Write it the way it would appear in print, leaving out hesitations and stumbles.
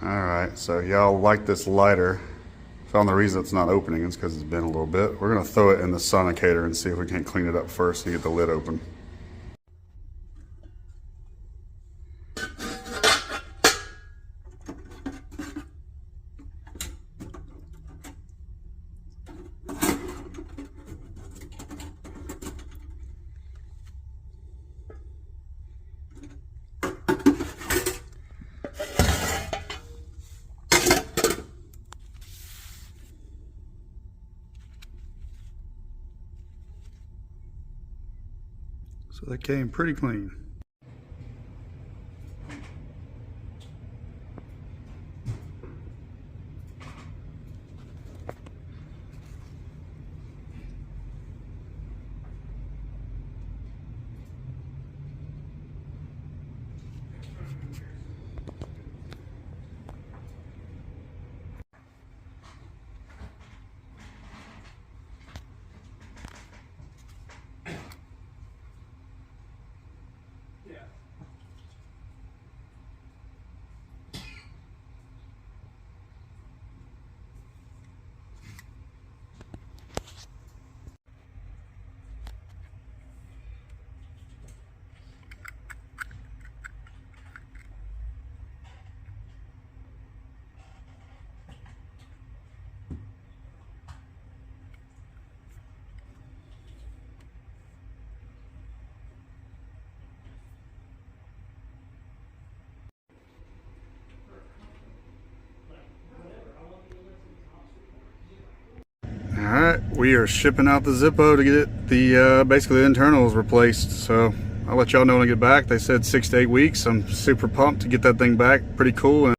Alright, so y'all like this lighter. Found the reason it's not opening is because it's been a little bit. We're going to throw it in the sonicator and see if we can't clean it up first and get the lid open. So that came pretty clean. Alright, we are shipping out the Zippo to get basically the internals replaced. So I'll let y'all know when I get back. They said 6 to 8 weeks. I'm super pumped to get that thing back. Pretty cool.